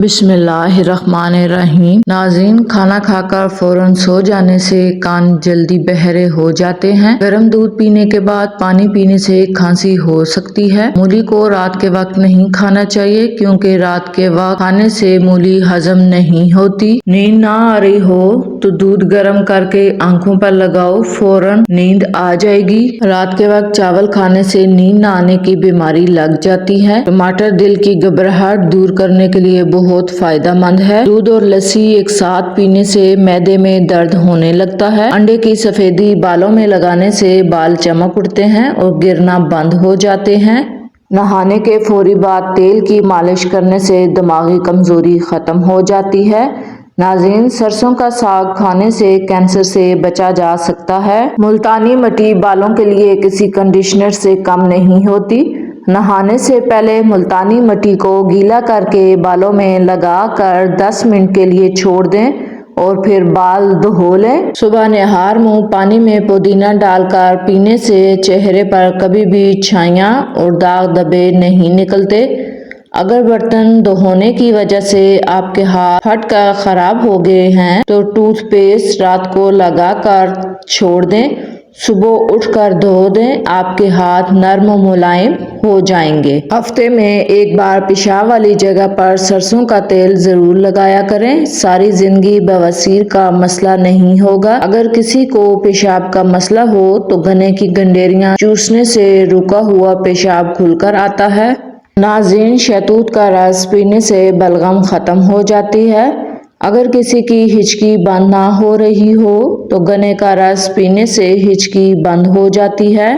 بسم اللہ الرحمن الرحیم۔ ناظرین، کھانا کھا کر فوراً سو جانے سے کان جلدی بہرے ہو جاتے ہیں۔ گرم دودھ پینے کے بعد پانی پینے سے کھانسی ہو سکتی ہے۔ مولی کو رات کے وقت نہیں کھانا چاہیے کیونکہ رات کے وقت کھانے سے مولی ہضم نہیں ہوتی۔ نیند نہ آ رہی ہو تو دودھ گرم کر کے آنکھوں پر لگاؤ، فوراً نیند آ جائے گی۔ رات کے وقت چاول کھانے سے نیند نہ آنے کی بیماری لگ جاتی ہے۔ ٹماٹر دل کی گھبراہٹ دور کرنے کے لیے بہت فائدہ مند ہے۔ دودھ اور لسی ایک ساتھ پینے سے معدے میں درد ہونے لگتا ہے۔ انڈے کی سفیدی بالوں میں لگانے سے بال چمک اٹھتے ہیں اور گرنا بند ہو جاتے ہیں۔ نہانے کے فوری بعد تیل کی مالش کرنے سے دماغی کمزوری ختم ہو جاتی ہے۔ ناظرین، سرسوں کا ساگ کھانے سے کینسر سے بچا جا سکتا ہے۔ ملتانی مٹی بالوں کے لیے کسی کنڈیشنر سے کم نہیں ہوتی۔ نہانے سے پہلے ملتانی مٹی کو گیلا کر کے بالوں میں لگا کر 10 منٹ کے لیے چھوڑ دیں اور پھر بال دھو لیں۔ صبح نہار منہ پانی میں پودینہ ڈال کر پینے سے چہرے پر کبھی بھی چھائیاں اور داغ دھبے نہیں نکلتے۔ اگر برتن دھونے کی وجہ سے آپ کے ہاتھ پھٹ کر خراب ہو گئے ہیں تو ٹوتھ پیسٹ رات کو لگا کر چھوڑ دیں، صبح اٹھ کر دھو دیں، آپ کے ہاتھ نرم و ملائم ہو جائیں گے۔ ہفتے میں ایک بار پیشاب والی جگہ پر سرسوں کا تیل ضرور لگایا کریں۔ ساری زندگی بواسیر کا مسئلہ نہیں ہوگا۔ اگر کسی کو پیشاب کا مسئلہ ہو تو گنے کی گنڈیریاں چوسنے سے رکا ہوا پیشاب کھل کر آتا ہے۔ ناظرین، شہتوت کا رس پینے سے بلغم ختم ہو جاتی ہے۔ اگر کسی کی ہچکی بند نہ ہو رہی ہو تو گنے کا رس پینے سے ہچکی بند ہو جاتی ہے۔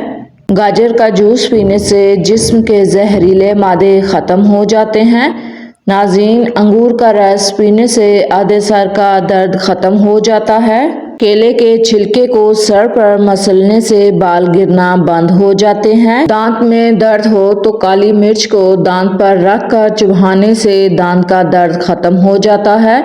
گاجر کا جوس پینے سے جسم کے زہریلے مادے ختم ہو جاتے ہیں۔ ناظرین، انگور کا رس پینے سے آدھے سر کا درد ختم ہو جاتا ہے۔ کیلے کے چھلکے کو سر پر مسلنے سے بال گرنا بند ہو جاتے ہیں۔ دانت میں درد ہو تو کالی مرچ کو دانت پر رکھ کر چبانے سے دانت کا درد ختم ہو جاتا ہے۔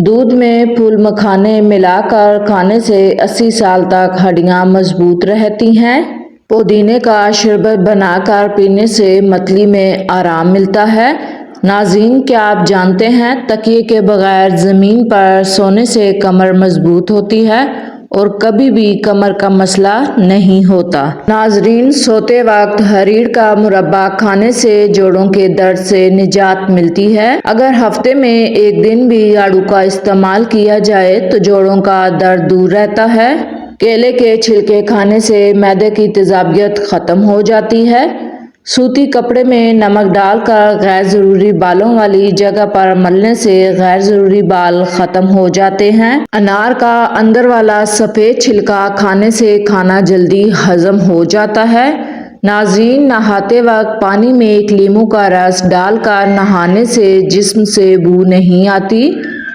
دودھ میں پھول مکھانے ملا کر کھانے سے 80 سال تک ہڈیاں مضبوط رہتی ہیں۔ پودینے کا شربت بنا کر پینے سے متلی میں آرام ملتا ہے۔ ناظرین، کیا آپ جانتے ہیں تکیے کے بغیر زمین پر سونے سے کمر مضبوط ہوتی ہے اور کبھی بھی کمر کا مسئلہ نہیں ہوتا۔ ناظرین، سوتے وقت حریر کا مربع کھانے سے جوڑوں کے درد سے نجات ملتی ہے۔ اگر ہفتے میں ایک دن بھی آڑو کا استعمال کیا جائے تو جوڑوں کا درد دور رہتا ہے۔ کیلے کے چھلکے کھانے سے معدے کی تیزابیت ختم ہو جاتی ہے۔ سوتی کپڑے میں نمک ڈال کر غیر ضروری بالوں والی جگہ پر ملنے سے غیر ضروری بال ختم ہو جاتے ہیں۔ انار کا اندر والا سفید چھلکا کھانے سے کھانا جلدی ہضم ہو جاتا ہے۔ ناظرین، نہاتے وقت پانی میں ایک لیموں کا رس ڈال کر نہانے سے جسم سے بو نہیں آتی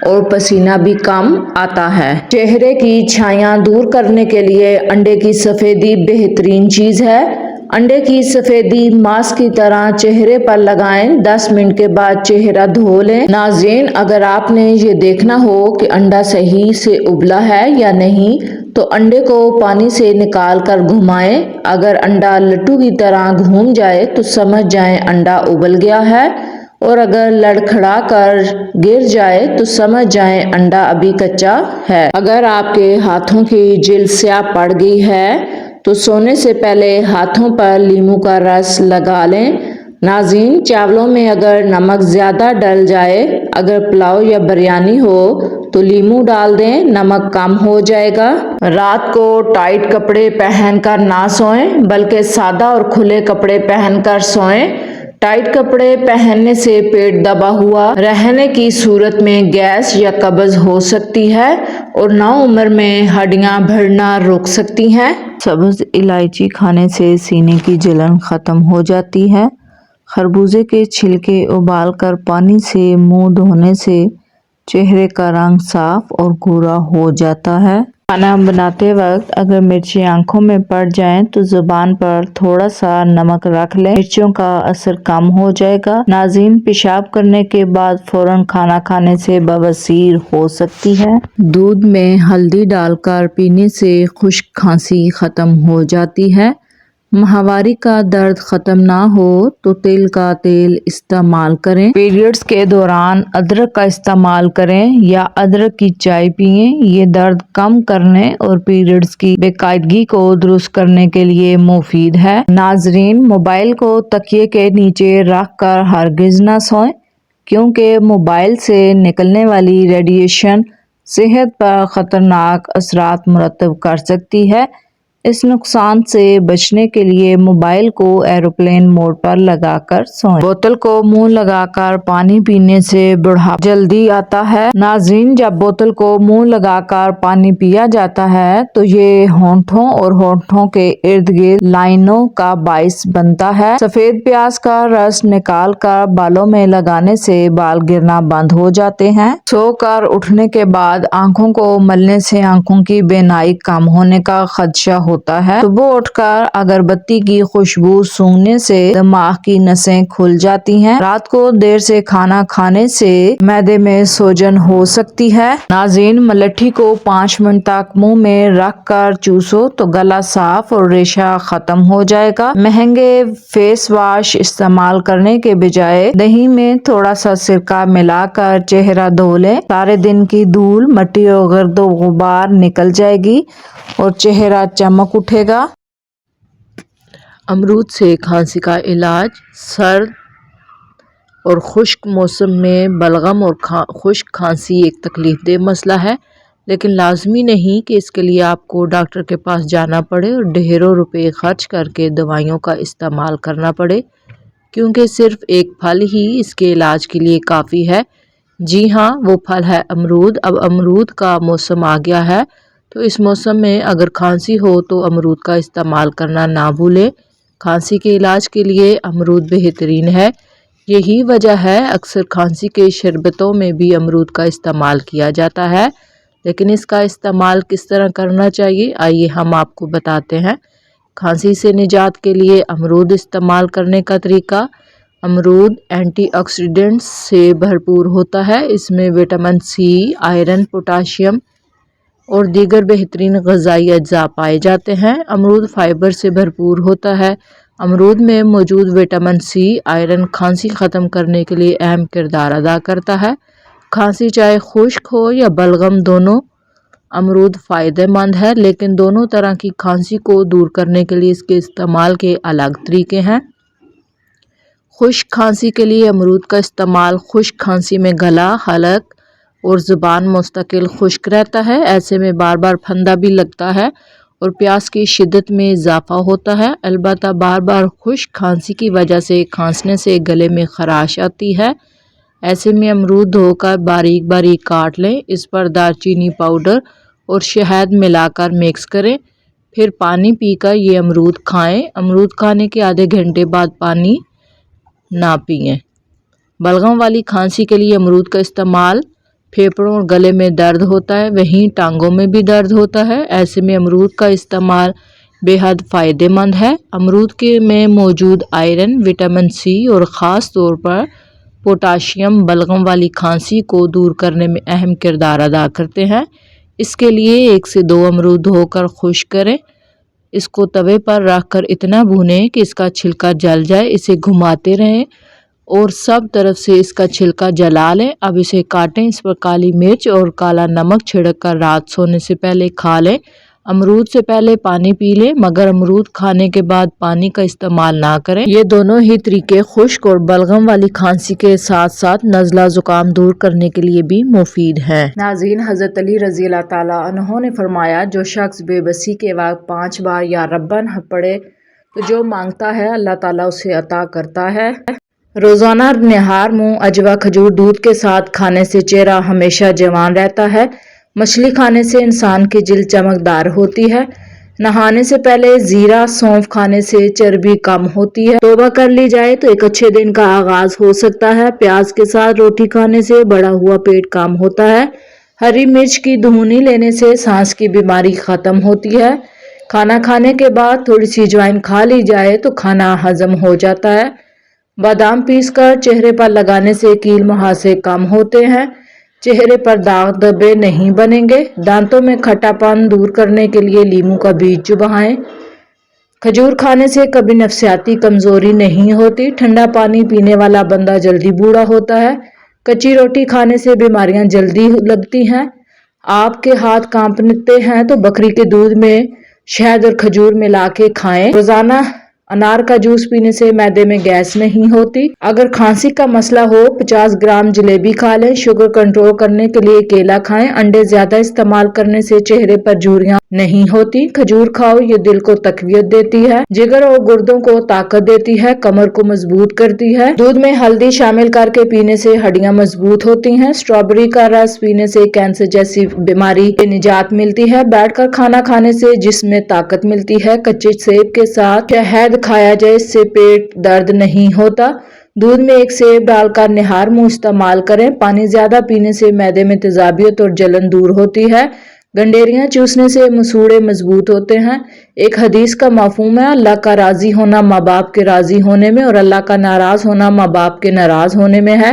اور پسینہ بھی کم آتا ہے۔ چہرے کی چھائیاں دور کرنے کے لیے انڈے کی سفیدی بہترین چیز ہے۔ انڈے کی سفیدی ماسک کی طرح چہرے پر لگائیں، 10 منٹ کے بعد چہرہ دھو لیں۔ ناظرین، اگر آپ نے یہ دیکھنا ہو کہ انڈا صحیح سے ابلا ہے یا نہیں تو انڈے کو پانی سے نکال کر گھمائیں۔ اگر انڈا لڈو کی طرح گھوم جائے تو سمجھ جائیں انڈا ابل گیا ہے اور اگر لڑکھڑا کر گر جائے تو سمجھ جائیں انڈا ابھی کچا ہے۔ اگر آپ کے ہاتھوں کی جلد سیاہ پڑ گئی ہے تو سونے سے پہلے ہاتھوں پر لیموں کا رس لگا لیں۔ ناظرین، چاولوں میں اگر نمک زیادہ ڈل جائے، اگر پلاؤ یا بریانی ہو تو لیموں ڈال دیں، نمک کم ہو جائے گا۔ رات کو ٹائٹ کپڑے پہن کر نہ سوئیں بلکہ سادہ اور کھلے کپڑے پہن کر سوئیں۔ ٹائٹ کپڑے پہننے سے پیٹ دبا ہوا رہنے کی صورت میں گیس یا قبض ہو سکتی ہے اور نوعمر میں ہڈیاں بڑھنا رک سکتی ہیں۔ سبز الائچی کھانے سے سینے کی جلن ختم ہو جاتی ہے۔ خربوزے کے چھلکے ابال کر پانی سے منہ دھونے سے چہرے کا رنگ صاف اور گورا ہو جاتا ہے۔ کھانا بناتے وقت اگر مرچیں آنکھوں میں پڑ جائیں تو زبان پر تھوڑا سا نمک رکھ لیں، مرچوں کا اثر کم ہو جائے گا۔ ناظرین، پیشاب کرنے کے بعد فوراً کھانا کھانے سے بواسیر ہو سکتی ہے۔ دودھ میں ہلدی ڈال کر پینے سے خشک کھانسی ختم ہو جاتی ہے۔ ماہواری کا درد ختم نہ ہو تو تل کا تیل استعمال کریں۔ پیریڈز کے دوران ادرک کا استعمال کریں یا ادرک کی چائے پئیں۔ یہ درد کم کرنے اور پیریڈز کی باقاعدگی کو درست کرنے کے لیے مفید ہے۔ ناظرین، موبائل کو تکیے کے نیچے رکھ کر ہرگز نہ سوئیں، کیونکہ موبائل سے نکلنے والی ریڈیشن صحت پر خطرناک اثرات مرتب کر سکتی ہے۔ اس نقصان سے بچنے کے لیے موبائل کو ایروپلین موڈ پر لگا کر سوئیں۔ بوتل کو منہ لگا کر پانی پینے سے بڑھاپا جلدی آتا ہے۔ ناظرین، جب بوتل کو منہ لگا کر پانی پیا جاتا ہے تو یہ ہونٹوں اور ہونٹوں کے ارد گرد لائنوں کا باعث بنتا ہے۔ سفید پیاز کا رس نکال کر بالوں میں لگانے سے بال گرنا بند ہو جاتے ہیں۔ سو کر اٹھنے کے بعد آنکھوں کو ملنے سے آنکھوں کی بینائی کم ہونے کا خدشہ ہوتا ہے۔ صبح اٹھ کر اگربتی کی خوشبو سونگھنے سے دماغ کی نسیں کھل جاتی ہیں۔ رات کو دیر سے کھانا کھانے سے معدے میں سوجن ہو سکتی ہے۔ ناظرین، ملٹھی کو 5 منٹ تک منہ میں رکھ کر چوسو تو گلا صاف اور ریشہ ختم ہو جائے گا۔ مہنگے فیس واش استعمال کرنے کے بجائے دہی میں تھوڑا سا سرکہ ملا کر چہرہ دھو لیں۔ سارے دن کی دھول مٹی اور گرد و غبار نکل جائے گی اور چہرہ چمک اٹھے گا۔ امرود سے کھانسی کا علاج۔ سرد اور خشک موسم میں بلغم اور خشک کھانسی ایک تکلیف دہ مسئلہ ہے، لیکن لازمی نہیں کہ اس کے لیے آپ کو ڈاکٹر کے پاس جانا پڑے اور ڈھیروں روپے خرچ کر کے دوائیوں کا استعمال کرنا پڑے، کیونکہ صرف ایک پھل ہی اس کے علاج کے لیے کافی ہے۔ جی ہاں، وہ پھل ہے امرود۔ اب امرود کا موسم آ گیا ہے، تو اس موسم میں اگر کھانسی ہو تو امرود کا استعمال کرنا نہ بھولیں۔ کھانسی کے علاج کے لیے امرود بہترین ہے۔ یہی وجہ ہے اکثر کھانسی کے شربتوں میں بھی امرود کا استعمال کیا جاتا ہے، لیکن اس کا استعمال کس طرح کرنا چاہیے، آئیے ہم آپ کو بتاتے ہیں۔ کھانسی سے نجات کے لیے امرود استعمال کرنے کا طریقہ۔ امرود اینٹی آکسیڈنٹس سے بھرپور ہوتا ہے۔ اس میں وٹامن سی، آئرن، پوٹاشیم اور دیگر بہترین غذائی اجزاء پائے جاتے ہیں۔ امرود فائبر سے بھرپور ہوتا ہے۔ امرود میں موجود وٹامن سی، آئرن کھانسی ختم کرنے کے لیے اہم کردار ادا کرتا ہے۔ کھانسی چاہے خشک ہو یا بلغم، دونوں امرود فائدہ مند ہے، لیکن دونوں طرح کی کھانسی کو دور کرنے کے لیے اس کے استعمال کے الگ طریقے ہیں۔ خشک کھانسی کے لیے امرود کا استعمال۔ خشک کھانسی میں گلا، حلق اور زبان مستقل خشک رہتا ہے۔ ایسے میں بار بار پھندا بھی لگتا ہے اور پیاس کی شدت میں اضافہ ہوتا ہے۔ البتہ بار بار خشک کھانسی کی وجہ سے کھانسنے سے گلے میں خراش آتی ہے۔ ایسے میں امرود دھو کر باریک باریک کاٹ لیں، اس پر دار چینی پاؤڈر اور شہد ملا کر مکس کریں، پھر پانی پی کر یہ امرود کھائیں۔ امرود کھانے کے آدھے گھنٹے بعد پانی نہ پئیں۔ بلغم والی کھانسی کے لیے امرود کا استعمال۔ پھیپھڑوں اور گلے میں درد ہوتا ہے، وہیں ٹانگوں میں بھی درد ہوتا ہے، ایسے میں امرود کا استعمال بے حد فائدہ مند ہے۔ امرود میں موجود آئرن، وٹامن سی اور خاص طور پر پوٹاشیم بلغم والی کھانسی کو دور کرنے میں اہم کردار ادا کرتے ہیں۔ اس کے لیے 1 سے 2 امرود دھو کر خشک کریں، اس کو توے پر رکھ کر اتنا بھونیں کہ اس کا چھلکا جل جائے، اسے گھماتے رہیں اور سب طرف سے اس کا چھلکا جلا لیں۔ اب اسے کاٹیں، اس پر کالی مرچ اور کالا نمک چھڑک کر رات سونے سے پہلے کھا لیں۔ امرود سے پہلے پانی پی لیں، مگر امرود کھانے کے بعد پانی کا استعمال نہ کریں۔ یہ دونوں ہی طریقے خشک اور بلغم والی کھانسی کے ساتھ ساتھ نزلہ زکام دور کرنے کے لیے بھی مفید ہیں۔ ناظرین، حضرت علی رضی اللہ تعالیٰ عنہ نے فرمایا، جو شخص بے بسی کے وقت 5 بار یا ربنا پڑھے تو جو مانگتا ہے اللہ تعالیٰ اسے عطا کرتا ہے۔ روزانہ نہار منہ عجوا کھجور دودھ کے ساتھ کھانے سے چہرہ ہمیشہ جوان رہتا ہے۔ مچھلی کھانے سے انسان کی جلد چمکدار ہوتی ہے۔ نہانے سے پہلے زیرہ سونف کھانے سے چربی کم ہوتی ہے۔ توبہ کر لی جائے تو ایک اچھے دن کا آغاز ہو سکتا ہے۔ پیاز کے ساتھ روٹی کھانے سے بڑا ہوا پیٹ کام ہوتا ہے۔ ہری مرچ کی دھنی لینے سے سانس کی بیماری ختم ہوتی ہے۔ کھانا کھانے کے بعد تھوڑی سی اجوائن کھا لی جائے تو کھانا ہضم ہو جاتا ہے۔ بادام پیس کر چہرے پر لگانے سے کیل مہاسے کم ہوتے ہیں۔ چہرے پر داغ دھبے نہیں بنیں گے۔ دانتوں میں کھٹا پن دور کرنے کے لیے لیموں کا بیج چبائیں۔ کھجور کھانے سے کبھی نفسیاتی کمزوری نہیں ہوتی. ٹھنڈا پانی پینے والا بندہ جلدی بوڑھا ہوتا ہے. کچی روٹی کھانے سے بیماریاں جلدی لگتی ہیں. آپ کے ہاتھ کانپتے ہیں تو بکری کے دودھ میں شہد اور کھجور ملا کے کھائیں. روزانہ انار کا جوس پینے سے معدے میں گیس نہیں ہوتی. اگر کھانسی کا مسئلہ ہو 50 گرام جلیبی کھا لیں. شوگر کنٹرول کرنے کے لیے کیلا کھائیں. انڈے زیادہ استعمال کرنے سے چہرے پر جھریاں نہیں ہوتی. کھجور کھاؤ، یہ دل کو تقویت دیتی ہے، جگر اور گردوں کو طاقت دیتی ہے، کمر کو مضبوط کرتی ہے. دودھ میں ہلدی شامل کر کے پینے سے ہڈیاں مضبوط ہوتی ہیں. اسٹرابیری کا رس پینے سے کینسر جیسی بیماری سے نجات ملتی ہے. بیٹھ کر کھانا کھانے سے جسم میں طاقت ملتی ہے. کچے سیب کے ساتھ شہد کھایا جائے، اس سے پیٹ درد نہیں ہوتا. دودھ میں ایک سیب ڈال کر نہار منہ استعمال کریں. پانی زیادہ پینے سے معدے میں تیزابیت اور جلن دور ہوتی ہے. گنڈیریاں چوسنے سے مسوڑھے مضبوط ہوتے ہیں. ایک حدیث کا مفہوم ہے، اللہ کا راضی ہونا ماں باپ کے راضی ہونے میں اور اللہ کا ناراض ہونا ماں باپ کے ناراض ہونے میں ہے.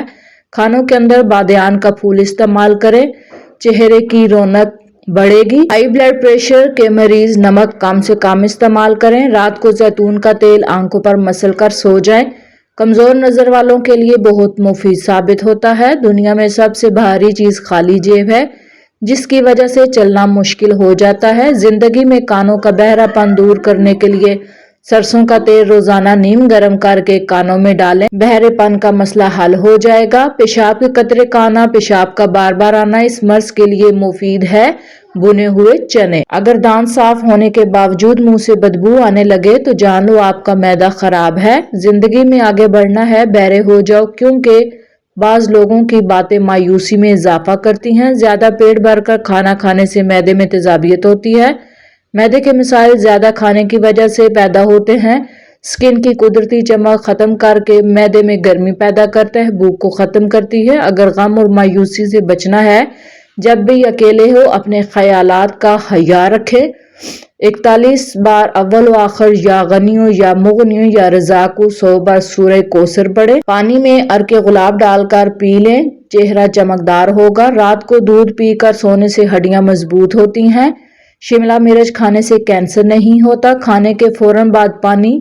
کھانوں کے اندر بادیان کا پھول استعمال کریں، چہرے کی رونق بڑھے گی. ہائی بلڈ پریشر کے مریض نمک کم سے کم استعمال کریں. رات کو زیتون کا تیل آنکھوں پر مسل کر سو جائیں. کمزور نظر والوں کے لیے بہت مفید ثابت ہوتا ہے. دنیا میں سب سے بھاری چیز خالی جیب ہے، جس کی وجہ سے چلنا مشکل ہو جاتا ہے. زندگی میں کانوں کا بہرا پن دور کرنے کے لیے سرسوں کا تیل روزانہ نیم گرم کر کے کانوں میں ڈالیں. بہرے پن کا مسئلہ حل ہو جائے گا. پیشاب کے قطرے کا آنا، پیشاب کا بار بار آنا اس مرض کے لیے مفید ہے. بنے ہوئے چنے. اگر دانت صاف ہونے کے باوجود منہ سے بدبو آنے لگے تو جان لو آپ کا معدہ خراب ہے. زندگی میں آگے بڑھنا ہے، بہرے ہو جاؤ، کیونکہ بعض لوگوں کی باتیں مایوسی میں اضافہ کرتی ہیں. زیادہ پیٹ بھر کر کھانا کھانے سے معدے میں تیزابیت ہوتی ہے. معدے کے مسائل زیادہ کھانے کی وجہ سے پیدا ہوتے ہیں. سکن کی قدرتی چمک ختم کر کے معدے میں گرمی پیدا کرتا ہے، بھوک کو ختم کرتی ہے. اگر غم اور مایوسی سے بچنا ہے، جب بھی اکیلے ہو اپنے خیالات کا خیال رکھیں. 41 بار اول و آخر یا غنیوں یا مغنیوں یا رزاق 100 بار سورہ کوثر پڑھیں. پانی میں عرق گلاب ڈال کر پی لیں، چہرہ چمکدار ہوگا. رات کو دودھ پی کر سونے سے ہڈیاں مضبوط ہوتی ہیں. شملہ مرچ کھانے سے کینسر نہیں ہوتا. کھانے کے فوراً بعد پانی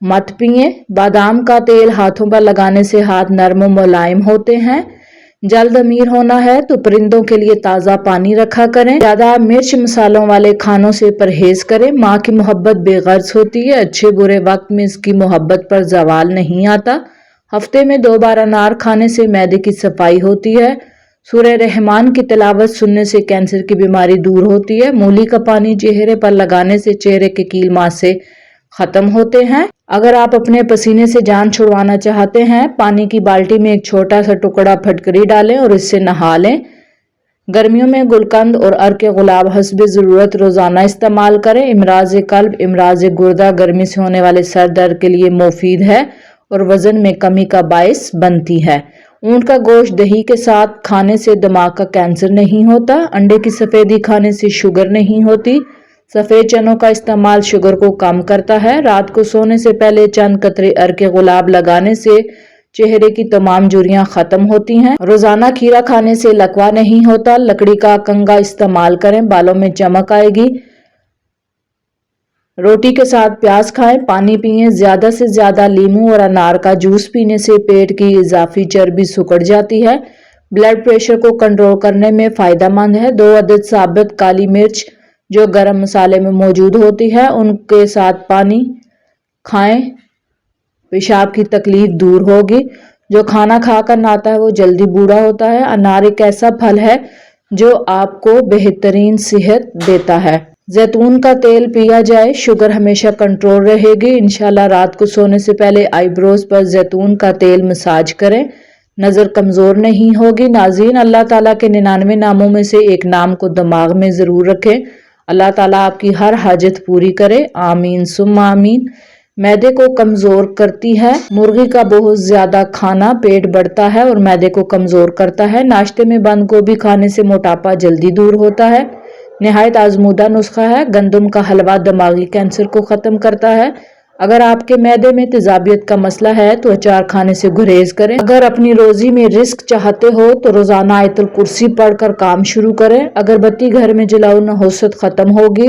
مت پئیں. بادام کا تیل ہاتھوں پر لگانے سے ہاتھ نرم و ملائم ہوتے ہیں. جلد امیر ہونا ہے تو پرندوں کے لیے تازہ پانی رکھا کریں. زیادہ مرچ مسالوں والے کھانوں سے پرہیز کریں. ماں کی محبت بے غرض ہوتی ہے، اچھے برے وقت میں اس کی محبت پر زوال نہیں آتا. ہفتے میں 2 بار انار کھانے سے معدے کی صفائی ہوتی ہے. سورہ رحمان کی تلاوت سننے سے کینسر کی بیماری دور ہوتی ہے. مولی کا پانی چہرے پر لگانے سے چہرے کے کیل ماسے ختم ہوتے ہیں. اگر آپ اپنے پسینے سے جان چھڑوانا چاہتے ہیں، پانی کی بالٹی میں ایک چھوٹا سا ٹکڑا پھٹکری ڈالیں اور اس سے نہا لیں. گرمیوں میں گلقند اور عرق گلاب حسب ضرورت روزانہ استعمال کریں. امراض قلب، امراض گردہ گرمی سے ہونے والے سر درد کے لیے مفید ہے اور وزن میں کمی کا باعث بنتی ہے. اونٹ کا گوشت دہی کے ساتھ کھانے سے دماغ کا کینسر نہیں ہوتا. انڈے کی سفیدی کھانے سے شوگر نہیں ہوتی. سفید چنوں کا استعمال شوگر کو کم کرتا ہے. رات کو سونے سے پہلے چند قطرے عرق گلاب لگانے سے چہرے کی تمام جھریاں ختم ہوتی ہیں. روزانہ کھیرا کھانے سے لکوہ نہیں ہوتا. لکڑی کا کنگا استعمال کریں، بالوں میں چمک آئے گی. روٹی کے ساتھ پیاز کھائیں. پانی پئیں. زیادہ سے زیادہ لیموں اور انار کا جوس پینے سے پیٹ کی اضافی چربی سکڑ جاتی ہے. بلڈ پریشر کو کنٹرول کرنے میں فائدہ مند ہے. 2 عدد ثابت کالی مرچ جو گرم مسالے میں موجود ہوتی ہے، ان کے ساتھ پانی کھائیں. پیشاب کی تکلیف دور ہوگی. جو کھانا کھا کر نہاتا ہے وہ جلدی بوڑھا ہوتا ہے. انار ایک ایسا پھل ہے جو آپ کو بہترین صحت دیتا ہے. زیتون کا تیل پیا جائے، شوگر ہمیشہ کنٹرول رہے گی. انشاءاللہ رات کو سونے سے پہلے آئی بروز پر زیتون کا تیل مساج کریں، نظر کمزور نہیں ہوگی. ناظرین، اللہ تعالیٰ کے 99 ناموں میں سے ایک نام کو دماغ میں ضرور رکھیں. اللہ تعالیٰ آپ کی ہر حاجت پوری کرے. آمین ثم آمین. معدے کو کمزور کرتی ہے. مرغی کا بہت زیادہ کھانا پیٹ بڑھتا ہے اور معدے کو کمزور کرتا ہے. ناشتے میں بند گوبھی کھانے سے موٹاپا جلدی دور ہوتا ہے. نہایت آزمودہ نسخہ ہے. گندم کا حلوہ دماغی کینسر کو ختم کرتا ہے. اگر آپ کے معدے میں تیزابیت کا مسئلہ ہے تو اچار کھانے سے گریز کریں. اگر اپنی روزی میں رزق چاہتے ہو تو روزانہ آیت الکرسی پڑھ کر کام شروع کریں. اگر بتی گھر میں جلاؤ نحوست ختم ہوگی.